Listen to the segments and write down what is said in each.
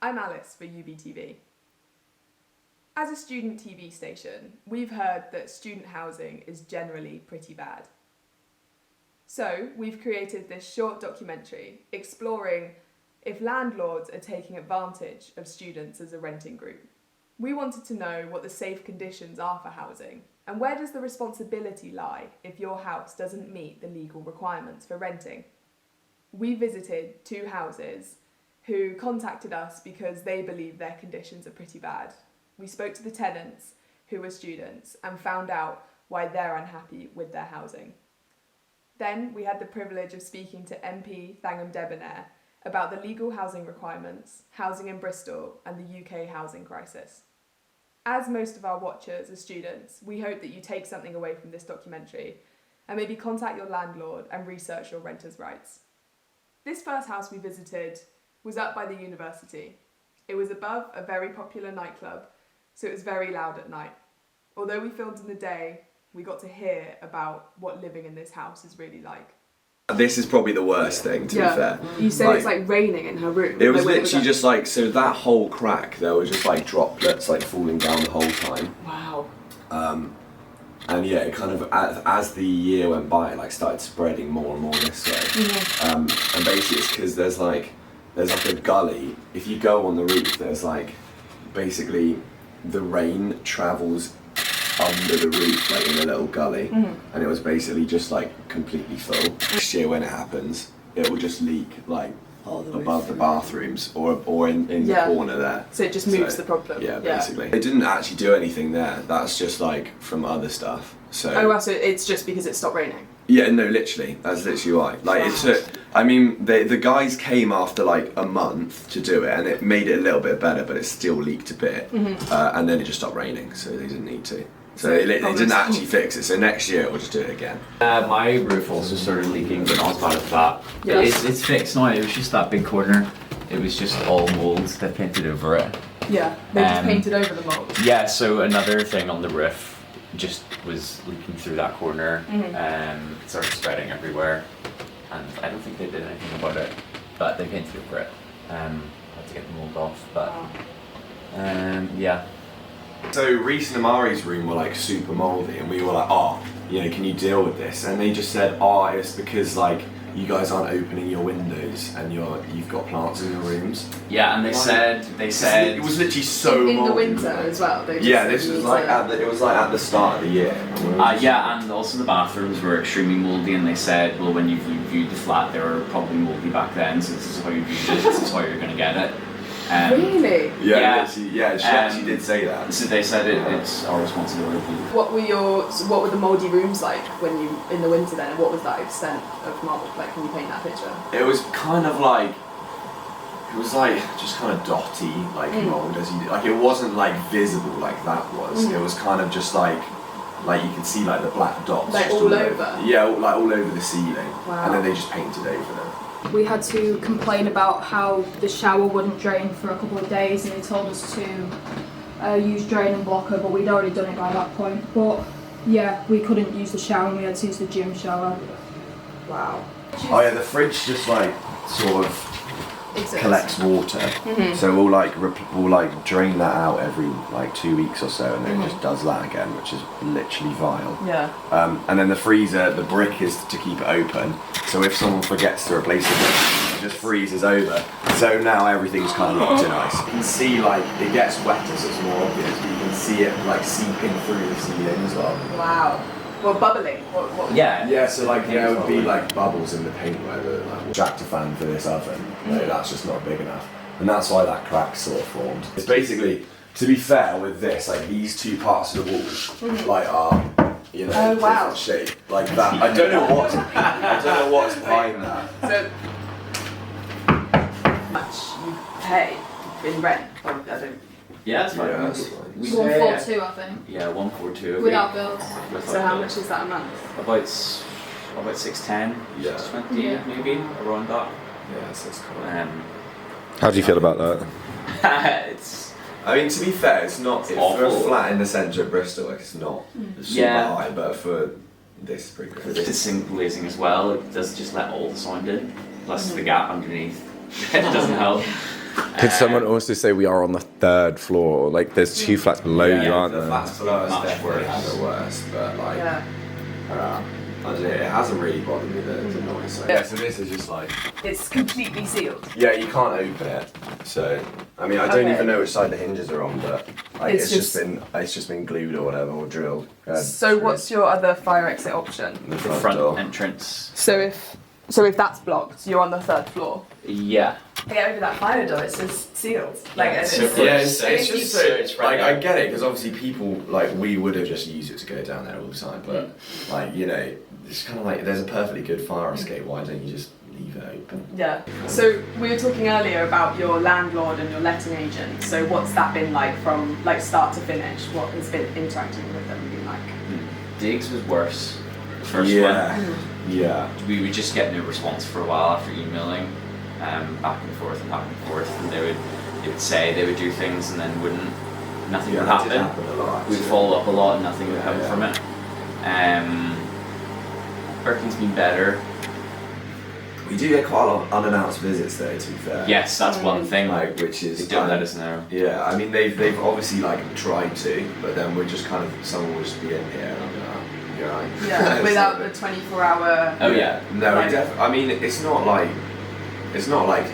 I'm Alice for UBTV. As a student TV station, we've heard that student housing is generally pretty bad. So we've created this short documentary exploring if landlords are taking advantage of students as a renting group. We wanted to know what the safe conditions are for housing and where does the responsibility lie if your house doesn't meet the legal requirements for renting. We visited 2 houses who contacted us because they believe their conditions are pretty bad. We spoke to the tenants, who were students, and found out why they're unhappy with their housing. Then we had the privilege of speaking to MP Thangam Debbonaire about the legal housing requirements, housing in Bristol, and the UK housing crisis. As most of our watchers are students, we hope that you take something away from this documentary and maybe contact your landlord and research your renters' rights. This first house we visited was up by the university. It was above a very popular nightclub, so it was very loud at night. Although we filmed in the day, we got to hear about what living in this house is really like. This is probably the worst thing, to be fair. You said it's like raining in her room. It was literally just like, so that whole crack, there was just like droplets like falling down the whole time. Wow. And yeah, it kind of, as the year went by, it like started spreading more and more this way. And basically it's because there's like a gully. If you go on the roof, there's like, basically the rain travels under the roof, like in a little gully, and it was basically just like completely full. Next year when it happens, it will just leak like above the bathrooms or in the corner there. So it just moves the problem. Yeah, basically. They didn't actually do anything there. That's just like from other stuff. So. Oh wow, so it's just because it stopped raining? Yeah, no, literally. That's literally why. Like it took. I mean, the guys came after like a month to do it, and it made it a little bit better, but it still leaked a bit. And then it just stopped raining, so they didn't need to. So it didn't actually fix it. So next year we'll just do it again. My roof also started leaking, but not as bad as that. Yeah. It's fixed now. It was just that big corner. It was just all mould that painted over it. Yeah, they just painted over the mould. Yeah. So another thing on the roof just was leaking through that corner. It started spreading everywhere, and I don't think they did anything about it, but they painted over it. Had to get the mould off, but yeah. So Reese and Amari's room were like super mouldy, and we were like, oh, you know, can you deal with this? And they just said, oh, it's because like you guys aren't opening your windows and you've got plants in your rooms. Yeah, and they said it was literally so in mouldy. the winter as well. This was like at the start of the year. Yeah, and also the bathrooms were extremely mouldy, and they said, well, when you viewed the flat, they were probably mouldy back then, so this is how you viewed it, this is how you're going to get it. Really? Yeah, she actually did say that. So they said it's our responsibility. What were the mouldy rooms like when you in the winter then? And what was that extent of mould? Like, can you paint that picture? It was kind of like, just kind of dotty, like mould as you did. Like it wasn't like visible like that was. It was kind of just like you could see like the black dots. Like all over? Yeah, like all over the ceiling. Wow. And then they just painted over them. We had to complain about how the shower wouldn't drain for a couple of days, and they told us to use drain and blocker, but we'd already done it by that point. But yeah, we couldn't use the shower and we had to use the gym shower. Wow. Oh yeah, the fridge just like sort of collects water, so we'll like drain that out every like 2 weeks or so, and then it just does that again, which is literally vile. Yeah. And then the freezer, the brick is to keep it open, so if someone forgets to replace it, it just freezes over. So now everything's kind of locked in ice. You can see like it gets wetter, so it's more obvious, but you can see it like seeping through the ceiling as well. Wow. Well, bubbling. What Yeah, so like there would be like bubbles in the paint where the like tryptophan for this oven, that's just not big enough. And that's why that crack sort of formed. It's basically, to be fair with this, like these 2 parts of the wall like are, you know, different shape. Like that. I don't know what's behind that. So how much you pay in rent? I don't. Yeah, it's fine. Yeah, that's fine. We 142, I think. Yeah, 142. Without bills. So how much is that a month? About 610, Yeah. 620 maybe, around that. Yeah, so it's kind of... How do you feel about that? I mean, to be fair, it's not for a awful. flat in the centre of Bristol. It's not super high, but for this, it's pretty For good. the zinc glazing as well, it does just let all the sound in, plus the gap underneath. It doesn't help. Did someone also say we are on the 3rd floor? Like, there's 2 flats below you, aren't the there? flats below us Much definitely have worse. it worse, but like, Yeah. I don't know, it hasn't really bothered me the noise. So. Yeah, so this is just like, It's completely sealed. yeah, you can't open it. So, I mean, I don't Okay. even know which side the hinges are on, but like, It's it's just been glued or whatever, or drilled. So what's your other fire exit option? the The front, front door? entrance. So if that's blocked, you're on the 3rd floor. Yeah. Get over that fire door. It's just sealed. Like Yeah, and so it's, Yeah, it's It's just so- so, it's right like, I there. get it, because obviously people, like, we would have just used it to go down there all the time, but, like, you know, it's kind of like, there's a perfectly good fire escape, why don't you just leave it open? Yeah. So we were talking earlier about your landlord and your letting agent. So what's that been like from like start to finish? What has been interacting with them been like? Diggs was worse. The first Yeah. one. Yeah. We would just get no response for a while after emailing, back and forth, and they would say they would do things and then wouldn't. Nothing would that did happen. happen a lot. We'd actually. follow up a lot and nothing would come Yeah. from it. Birking's been better. We do get quite a lot of unannounced visits though, to be fair. Yes, that's one thing. Like, which They is don't let us know. Yeah, I mean they've obviously like tried to, but then we're just kind of someone will just be in here and I'm like, oh, you're right. Yeah. It's Without like- the 24-hour. Oh yeah. No, Like- I mean it's not like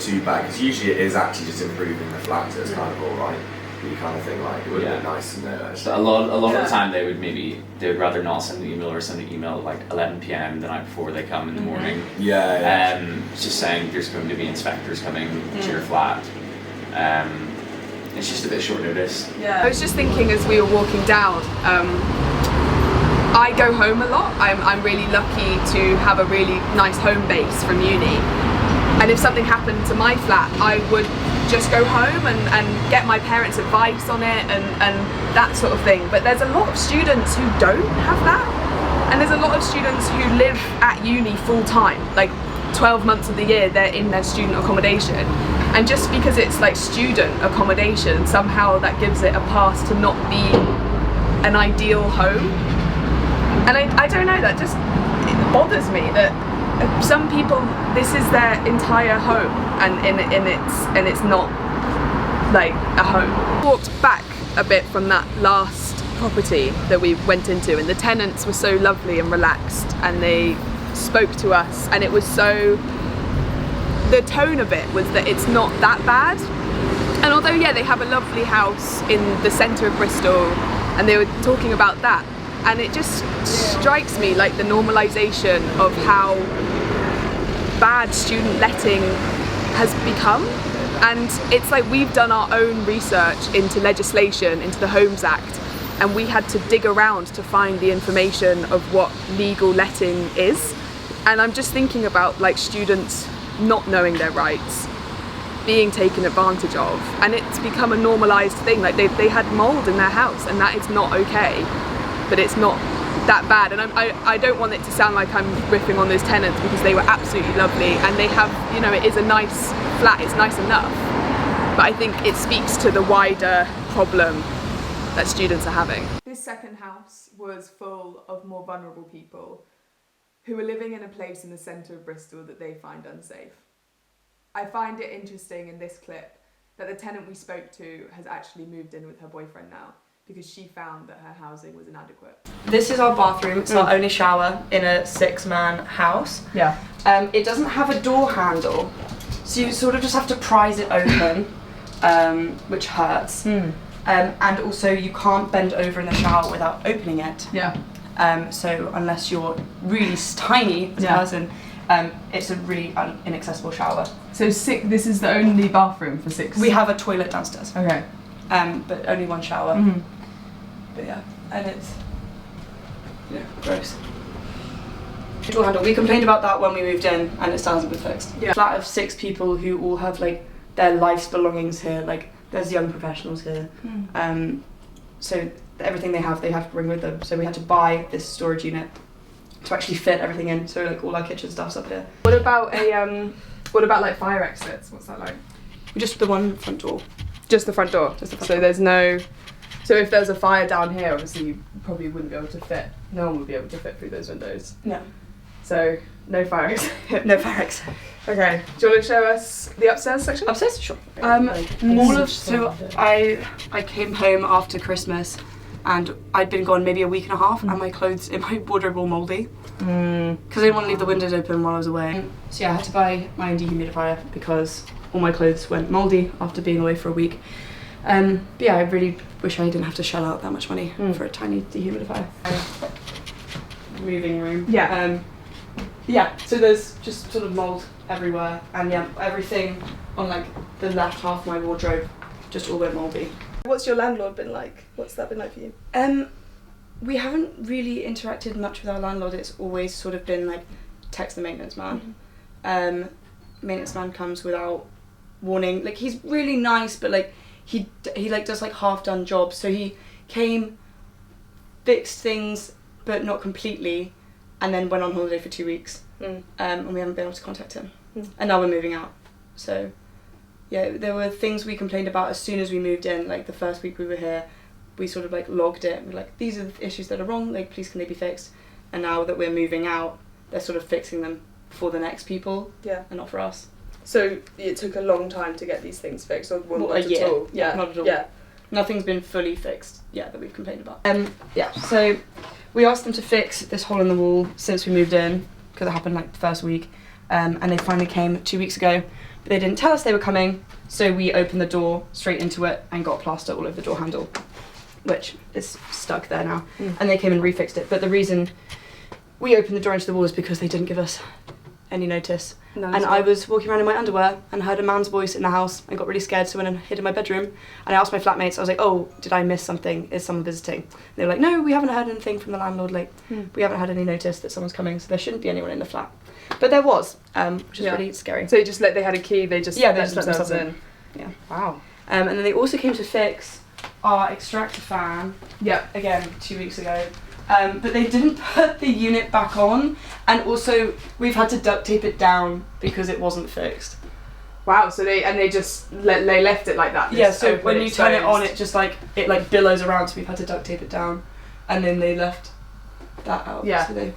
too bad because usually it is actually just improving the flat, so it's kind of all right. You kind of think like it would have been Yeah. nice to know So actually. a lot of Yeah. the time they would rather not send the email or send the email at like 11 p.m. the night before they come in the morning. Yeah. It's just saying there's going to be inspectors coming to your flat. It's just a bit short notice. Yeah. I was just thinking as we were walking down. I go home a lot. I'm really lucky to have a really nice home base from uni. And if something happened to my flat, I would just go home and get my parents' advice on it and that sort of thing. But there's a lot of students who don't have that. And there's a lot of students who live at uni full time, like 12 months of the year they're in their student accommodation. And just because it's like student accommodation, somehow that gives it a pass to not be an ideal home. And I don't know, that just it bothers me that some people, this is their entire home and it's not like a home. Walked back a bit from that last property that we went into and the tenants were so lovely and relaxed and they spoke to us and it was so, the tone of it was that it's not that bad. And although yeah, they have a lovely house in the centre of Bristol and they were talking about that, and it just strikes me like the normalisation of how bad student letting has become. And it's like we've done our own research into legislation, into the Homes Act, and we had to dig around to find the information of what legal letting is. And I'm just thinking about like students not knowing their rights, being taken advantage of, and it's become a normalised thing. Like they had mould in their house and that is not okay, but it's not that bad. And I don't want it to sound like I'm riffing on those tenants because they were absolutely lovely and they have, you know, it is a nice flat, it's nice enough, but I think it speaks to the wider problem that students are having. This second house was full of more vulnerable people who are living in a place in the centre of Bristol that they find unsafe. I find it interesting in this clip that the tenant we spoke to has actually moved in with her boyfriend now because she found that her housing was inadequate. This is our bathroom. It's our only shower in a 6-man house. Yeah. It doesn't have a door handle, so you sort of just have to prise it open, which hurts. And also you can't bend over in the shower without opening it. Yeah. So unless you're really tiny as a person, it's a really inaccessible shower. So this is the only bathroom for 6? We have a toilet downstairs, Okay. but only one shower. But yeah, and it's gross. Door handle. We complained about that when we moved in, and it still hasn't been fixed. Yeah. Flat of 6 people who all have like their life's belongings here. Like there's young professionals here, so everything they have to bring with them. So we had to buy this storage unit to actually fit everything in. So like all our kitchen stuff's up here. What about like fire exits? What's that like? Just the one front door. Just the front door. Just the front So door. there's no. So if there's a fire down here, obviously you probably wouldn't be able to fit. No one would be able to fit through those windows. No. So no fire exit. No fire exit. Okay, do you want to show us the upstairs section? Upstairs? Sure. I came home after Christmas and I'd been gone maybe a week and a half and my clothes in my wardrobe were all mouldy. Because I didn't want to leave the windows open while I was away. So yeah, I had to buy my own dehumidifier because all my clothes went mouldy after being away for a week. But yeah, I really wish I didn't have to shell out that much money for a tiny dehumidifier. Moving room. Yeah. Yeah, so there's just sort of mould everywhere, and yeah, everything on like the left half of my wardrobe just all went mouldy. What's your landlord been like? What's that been like for you? We haven't really interacted much with our landlord. It's always sort of been like text the maintenance man. Maintenance man comes without warning. Like he's really nice, but like he like does like half done jobs. So he came, fixed things, but not completely, and then went on holiday for 2 weeks. And we haven't been able to contact him. And now we're moving out. So yeah, there were things we complained about as soon as we moved in. Like the first week we were here, we sort of like logged it. We're like, these are the issues that are wrong. Like, please can they be fixed? And now that we're moving out, they're sort of fixing them for the next people. Yeah. And not for us. So it took a long time to get these things fixed, or Well, not a year. at all? Yeah, not at all. Yeah. Nothing's been fully fixed yet that we've complained about. Yeah, so we asked them to fix this hole in the wall since we moved in, because it happened like the first week. And they finally came 2 weeks ago, but they didn't tell us they were coming, so we opened the door straight into it and got plaster all over the door handle, which is stuck there now. And they came and refixed it. But the reason we opened the door into the wall is because they didn't give us any notice. And I was walking around in my underwear and heard a man's voice in the house and got really scared, so I went and hid in my bedroom. And I asked my flatmates, I was like, oh, did I miss something? Is someone visiting? They were like, no, we haven't heard anything from the landlord. Like, we haven't had any notice that someone's coming, so there shouldn't be anyone in the flat. But there was, which is really scary. So they had a key, they just let themselves in. Yeah. Wow. And then they also came to fix our extractor fan. Yeah. Again, 2 weeks ago. But they didn't put the unit back on, and also we've had to duct tape it down because it wasn't fixed. Wow. So they left it like that. Yeah. So when you exposed. turn it on, it just like billows around. So we've had to duct tape it down, and then they left that out. Yeah. So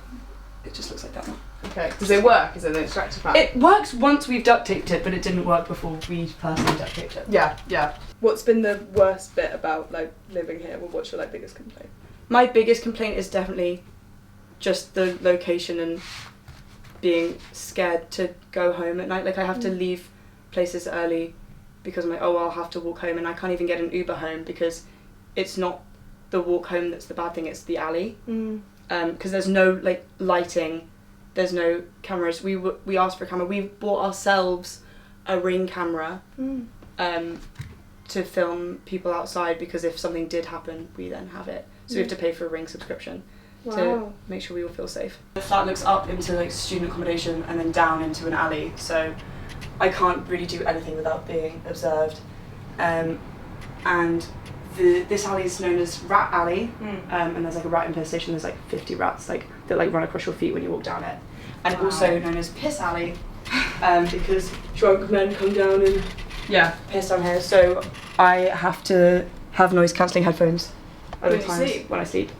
it just looks like that now. Okay. Does it work? Is it an extractor fan? It works once we've duct taped it, but it didn't work before we personally duct taped it. Yeah. Yeah. What's been the worst bit about like living here? Well, what's your like biggest complaint? My biggest complaint is definitely just the location and being scared to go home at night. Like I have to leave places early because I'm like, oh, I'll have to walk home, and I can't even get an Uber home because it's not the walk home that's the bad thing, it's the alley. Because there's no like lighting, there's no cameras. We asked for a camera. We bought ourselves a Ring camera to film people outside, because if something did happen, we then have it. So we have to pay for a Ring subscription to make sure we all feel safe. The flat looks up into like student accommodation and then down into an alley, so I can't really do anything without being observed. And this alley is known as Rat Alley, and there's like a rat infestation. There's like 50 rats that run across your feet when you walk down it. And also known as Piss Alley, because drunk men come down and piss down here. So I have to have noise cancelling headphones When I sleep.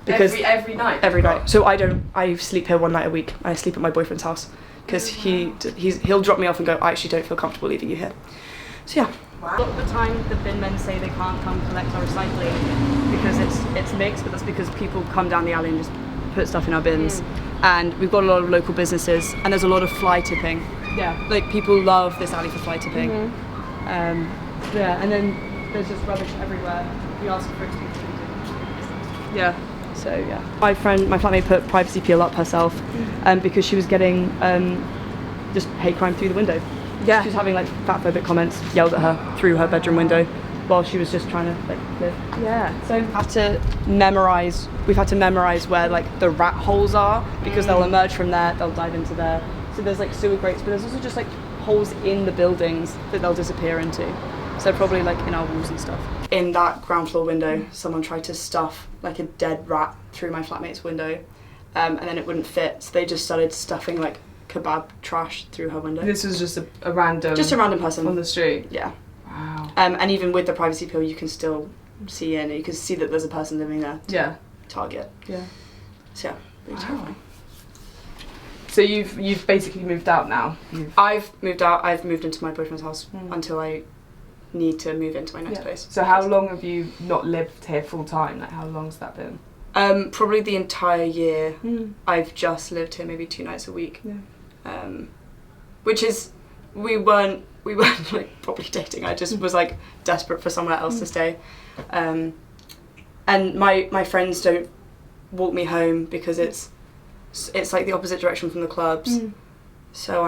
Because every night. Every night. So I sleep here one night a week. I sleep at my boyfriend's house because he'll drop me off and go, I actually don't feel comfortable leaving you here. So yeah. Wow. A lot of the time the bin men say they can't come collect our recycling because it's mixed, but that's because people come down the alley and just put stuff in our bins. And we've got a lot of local businesses, and there's a lot of fly tipping. Yeah. Like people love this alley for fly tipping. Yeah, and then there's just rubbish everywhere. We ask for it to be treated. Yeah. So yeah. My flatmate put privacy peel up herself because she was getting just hate crime through the window. Yeah. She was having like fatphobic comments yelled at her through her bedroom window while she was just trying to like live. Yeah. So we've had to memorize where like the rat holes are, because they'll emerge from there, they'll dive into there. So there's like sewer grates, but there's also just like holes in the buildings that they'll disappear into. So probably like in our walls and stuff. In that ground floor window, someone tried to stuff like a dead rat through my flatmate's window, and then it wouldn't fit, so they just started stuffing like kebab trash through her window. This was just a random... Just a random person. On the street? Yeah. Wow. And even with the privacy peel, you can still see in, you can see that there's a person living there. Yeah. Target. Yeah. So yeah, really terrifying. So you've basically moved out now. I've moved out. I've moved into my boyfriend's house until I need to move into my next place. So how long have you not lived here full time? Like how long's that been? Probably the entire year. I've just lived here maybe 2 nights a week. Yeah. Which is we weren't like properly dating. I just was like desperate for somewhere else to stay. And my friends don't walk me home because it's like the opposite direction from the clubs. So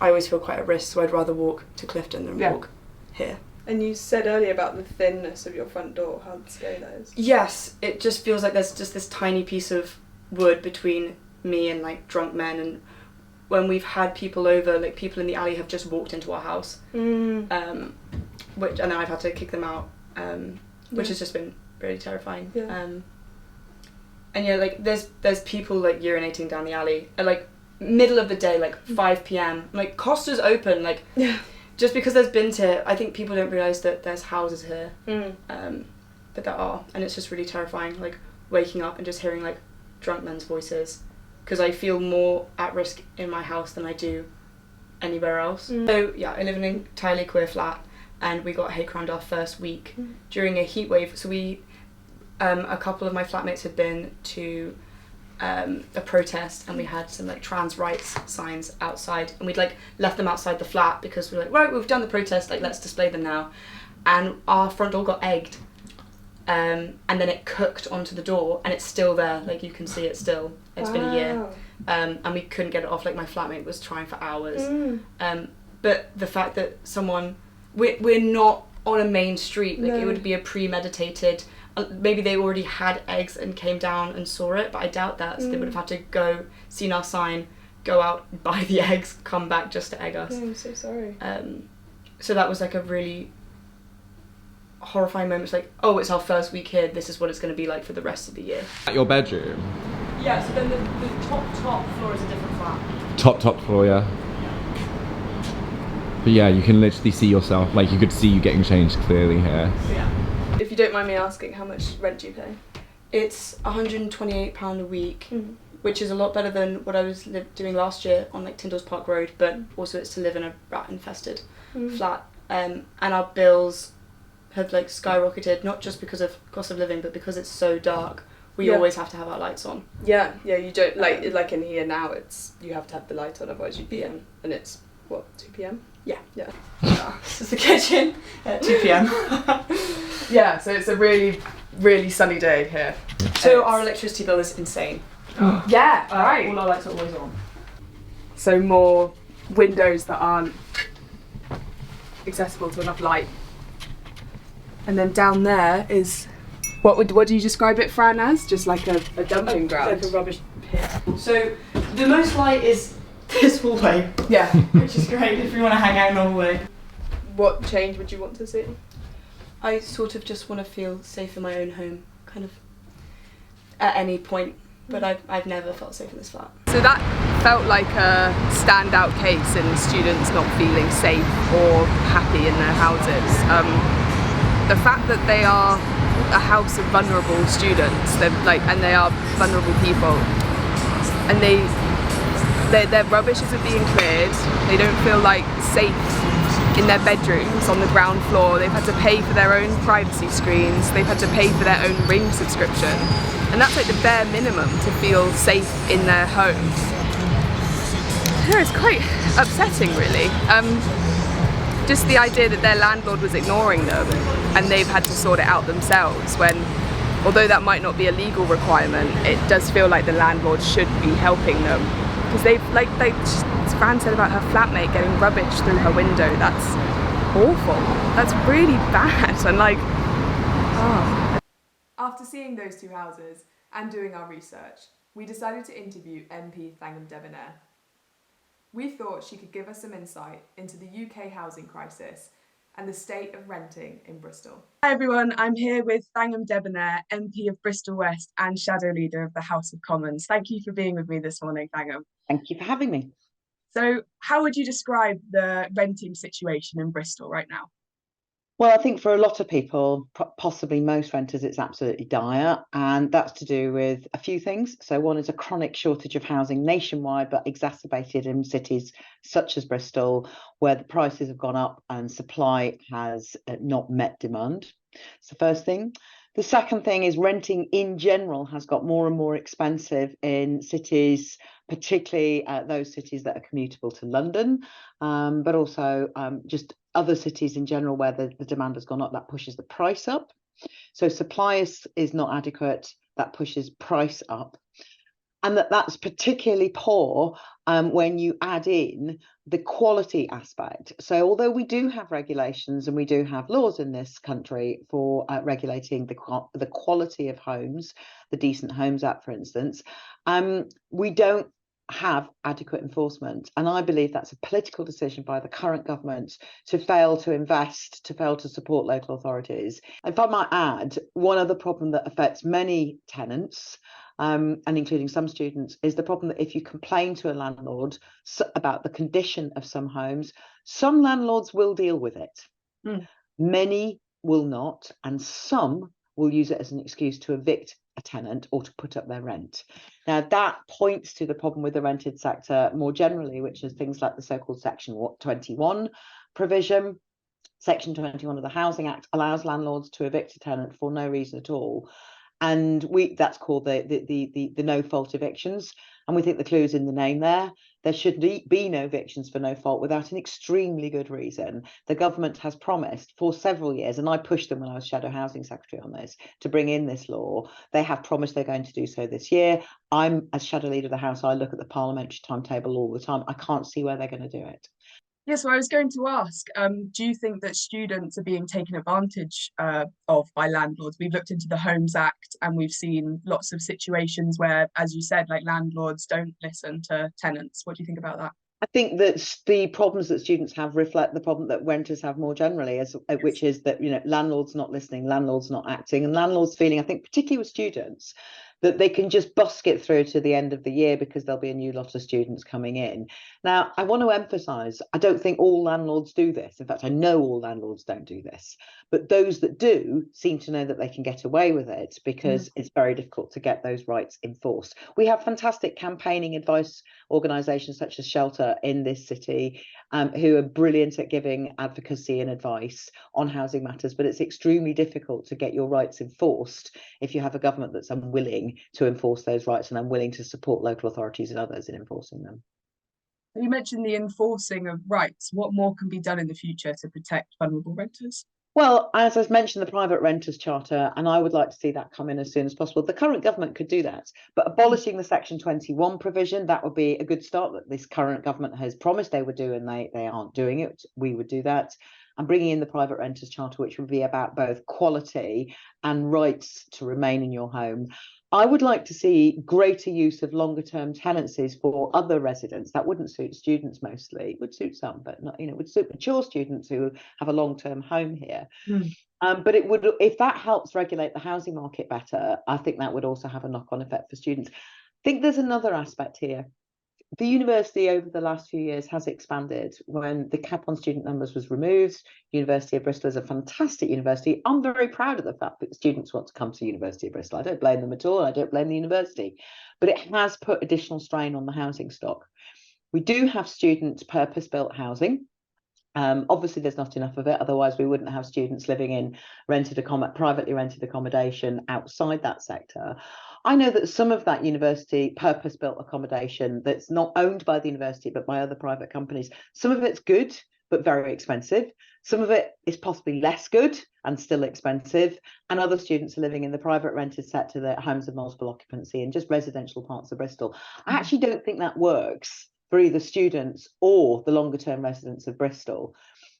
I always feel quite at risk, so I'd rather walk to Clifton than walk here. And you said earlier about the thinness of your front door, how scary that is. Yes, it just feels like there's just this tiny piece of wood between me and like drunk men, and when we've had people over, like people in the alley have just walked into our house, and then I've had to kick them out, which has just been really terrifying. And yeah, like there's people like urinating down the alley at like middle of the day, like 5 p.m. Like Costa's open, like just because there's bins here. I think people don't realise that there's houses here, but there are, and it's just really terrifying. Like waking up and just hearing like drunk men's voices, because I feel more at risk in my house than I do anywhere else. So yeah, I live in an entirely queer flat, and we got hate crimed our first week during a heat wave. So we. A couple of my flatmates had been to a protest, and we had some like trans rights signs outside, and we'd like left them outside the flat because we were like, right, we've done the protest, like let's display them now. And our front door got egged, and then it cooked onto the door, and it's still there, like you can see it still. It's been a year, and we couldn't get it off. Like my flatmate was trying for hours, but the fact that we're not on a main street, like it would be a premeditated. Maybe they already had eggs and came down and saw it, but I doubt that. So they would have had to go, seen our sign, go out, buy the eggs, come back just to egg us. I'm so sorry. So that was like a really horrifying moment. It's like, oh, it's our first week here, this is what it's going to be like for the rest of the year. At your bedroom? Yeah, so then the top floor is a different flat. Top floor, yeah. But yeah, you can literally see yourself, like you could see you getting changed clearly here. Yeah. If you don't mind me asking, how much rent do you pay? It's £128 a week, which is a lot better than what I was doing last year on like Tyndall's Park Road, but also it's to live in a rat-infested flat. And our bills have like skyrocketed, not just because of cost of living, but because it's so dark. We always have to have our lights on. Yeah, you don't, like in here now, you have to have the light on, otherwise you'd be in, and it's, what, 2 p.m? Yeah. This is the kitchen at 2 p.m. Yeah, so it's a really, really sunny day here. So our electricity bill is insane. Yeah, right. All our lights are always on. So more windows that aren't accessible to enough light. And then down there is, what do you describe it, Fran, as? Just like a dumping ground? Like a rubbish pit. So the most light is this hallway. Yeah. Which is great if you want to hang out in the hallway. What change would you want to see? I sort of just want to feel safe in my own home, kind of at any point, but I've never felt safe in this flat. So that felt like a standout case in students not feeling safe or happy in their houses. The fact that they are a house of vulnerable students, and they are vulnerable people, and their rubbish isn't being cleared, they don't feel like safe in their bedrooms on the ground floor. They've had to pay for their own privacy screens, they've had to pay for their own Ring subscription, and that's like the bare minimum to feel safe in their home. Yeah, it's quite upsetting really. Just the idea that their landlord was ignoring them and they've had to sort it out themselves, when although that might not be a legal requirement, it does feel like the landlord should be helping them, because they've Fran said about her flatmate getting rubbish through her window. That's awful. That's really bad. And After seeing those two houses and doing our research, we decided to interview MP Thangam Debbonaire. We thought she could give us some insight into the UK housing crisis and the state of renting in Bristol. Hi everyone, I'm here with Thangam Debbonaire, MP of Bristol West and Shadow Leader of the House of Commons. Thank you for being with me this morning, Thangam. Thank you for having me. So how would you describe the renting situation in Bristol right now? Well, I think for a lot of people, possibly most renters, it's absolutely dire. And that's to do with a few things. So one is a chronic shortage of housing nationwide, but exacerbated in cities such as Bristol, where the prices have gone up and supply has not met demand. It's the first thing. The second thing is renting in general has got more and more expensive in cities, particularly those cities that are commutable to London, but also just other cities in general where the demand has gone up. That pushes the price up. So supply is not adequate. That pushes price up. And that's particularly poor when you add in the quality aspect. So although we do have regulations and we do have laws in this country for regulating the quality of homes, the Decent Homes Act, for instance, we don't have adequate enforcement. And I believe that's a political decision by the current government to fail to invest, to fail to support local authorities. If I might add, one other problem that affects many tenants, and including some students, is the problem that if you complain to a landlord about the condition of some homes, some landlords will deal with it. Many will not, and some will use it as an excuse to evict a tenant or to put up their rent. Now, that points to the problem with the rented sector more generally, which is things like the so-called Section 21 provision. Section 21 of the Housing Act allows landlords to evict a tenant for no reason at all. And that's called the no fault evictions. And we think the clue is in the name there. There should be no evictions for no fault without an extremely good reason. The government has promised for several years, and I pushed them when I was Shadow Housing Secretary on this, to bring in this law. They have promised they're going to do so this year. I'm, as Shadow Leader of the House, I look at the parliamentary timetable all the time. I can't see where they're going to do it. Yeah, so I was going to ask, do you think that students are being taken advantage of by landlords? We've looked into the Homes Act and we've seen lots of situations where, as you said, like landlords don't listen to tenants. What do you think about that? I think that the problems that students have reflect the problem that renters have more generally, which is that, landlords not listening, landlords not acting, and landlords feeling, I think, particularly with students, that they can just busk it through to the end of the year because there'll be a new lot of students coming in. Now, I want to emphasise, I don't think all landlords do this. In fact, I know all landlords don't do this. But those that do seem to know that they can get away with it because it's very difficult to get those rights enforced. We have fantastic campaigning advice organisations such as Shelter in this city who are brilliant at giving advocacy and advice on housing matters, but it's extremely difficult to get your rights enforced if you have a government that's unwilling to enforce those rights and unwilling to support local authorities and others in enforcing them. You mentioned the enforcing of rights. What more can be done in the future to protect vulnerable renters? Well, as I've mentioned, the Private Renters Charter, and I would like to see that come in as soon as possible. The current government could do that, but abolishing the Section 21 provision, that would be a good start that this current government has promised they would do, and they aren't doing it. We would do that. And bringing in the Private Renters Charter, which would be about both quality and rights to remain in your home. I would like to see greater use of longer term tenancies for other residents. That wouldn't suit students mostly. It would suit some, but not, would suit mature students who have a long term home here. But it would, if that helps regulate the housing market better, I think that would also have a knock on effect for students. I think there's another aspect here. The university over the last few years has expanded. When the cap on student numbers was removed, University of Bristol is a fantastic university. I'm very proud of the fact that students want to come to University of Bristol. I don't blame them at all. I don't blame the university, but it has put additional strain on the housing stock. We do have student purpose-built housing. Obviously, there's not enough of it. Otherwise, we wouldn't have students living in privately rented accommodation outside that sector. I know that some of that university purpose-built accommodation that's not owned by the university but by other private companies, some of it's good but very expensive. Some of it is possibly less good and still expensive. And other students are living in the private rented sector, their homes of multiple occupancy and just residential parts of Bristol. I actually don't think that works for either students or the longer term residents of Bristol.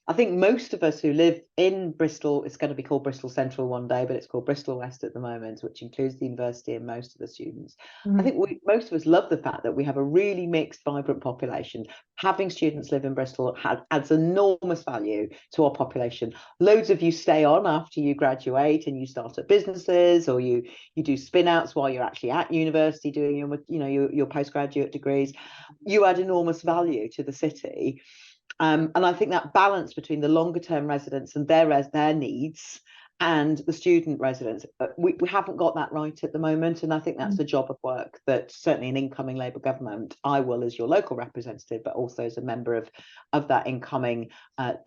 I think most of us who live in Bristol, it's going to be called Bristol Central one day, but it's called Bristol West at the moment, which includes the university and most of the students. I think most of us love the fact that we have a really mixed, vibrant population. Having students live in Bristol adds enormous value to our population. Loads of you stay on after you graduate and you start up businesses, or you do spin outs while you're actually at university doing your postgraduate degrees. You add enormous value to the city. And I think that balance between the longer term residents and their needs and the student residents, we haven't got that right at the moment. And I think that's a job of work that certainly an incoming Labour government, I will as your local representative, but also as a member of that incoming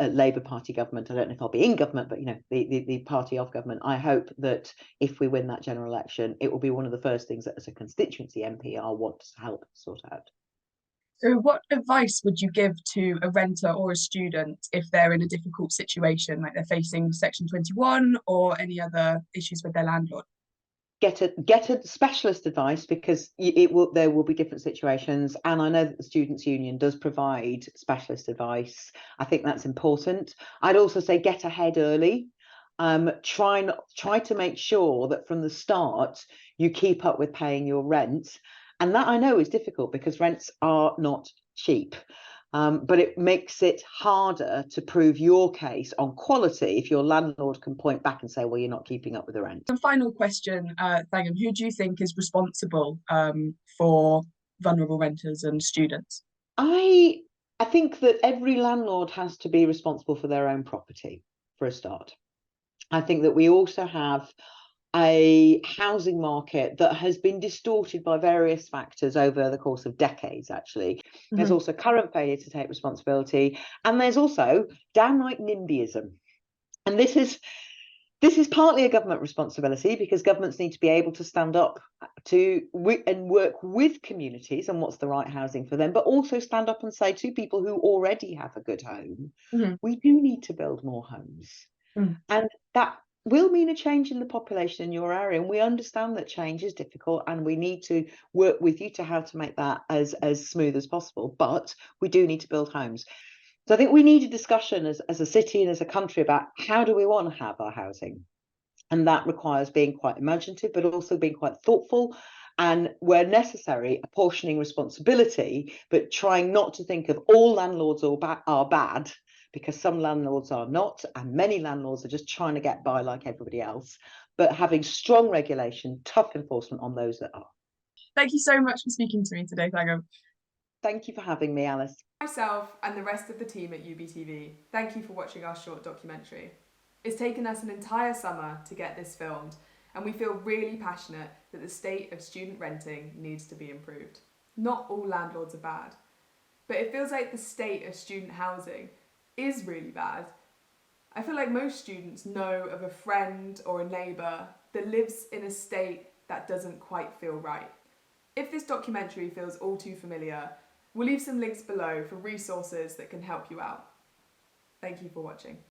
Labour Party government. I don't know if I'll be in government, but the party of government. I hope that if we win that general election, it will be one of the first things that as a constituency MP I want to help sort out. So what advice would you give to a renter or a student if they're in a difficult situation, like they're facing Section 21 or any other issues with their landlord? Get a specialist advice, because there will be different situations, and I know that the Students' Union does provide specialist advice. I think that's important. I'd also say get ahead early. Try to make sure that from the start you keep up with paying your rent. And that I know is difficult because rents are not cheap, but it makes it harder to prove your case on quality if your landlord can point back and say, well, you're not keeping up with the rent. And final question, Thangam, who do you think is responsible for vulnerable renters and students? I think that every landlord has to be responsible for their own property, for a start. I think that we also have a housing market that has been distorted by various factors over the course of decades, actually. There's also current failure to take responsibility, and there's also downright NIMBYism. And this is partly a government responsibility, because governments need to be able to stand up and work with communities on what's the right housing for them, but also stand up and say to people who already have a good home, we do need to build more homes. And that will mean a change in the population in your area, and we understand that change is difficult, and we need to work with you to how to make that as smooth as possible, but we do need to build homes. So I think we need a discussion as a city and as a country about how do we want to have our housing, and that requires being quite imaginative, but also being quite thoughtful, and where necessary apportioning responsibility, but trying not to think of all landlords are bad, because some landlords are not, and many landlords are just trying to get by like everybody else, but having strong regulation, tough enforcement on those that are. Thank you so much for speaking to me today, Thangam. Thank you for having me, Alice. Myself and the rest of the team at UBTV, thank you for watching our short documentary. It's taken us an entire summer to get this filmed, and we feel really passionate that the state of student renting needs to be improved. Not all landlords are bad, but it feels like the state of student housing is really bad. I feel like most students know of a friend or a neighbour that lives in a state that doesn't quite feel right. If this documentary feels all too familiar, we'll leave some links below for resources that can help you out. Thank you for watching.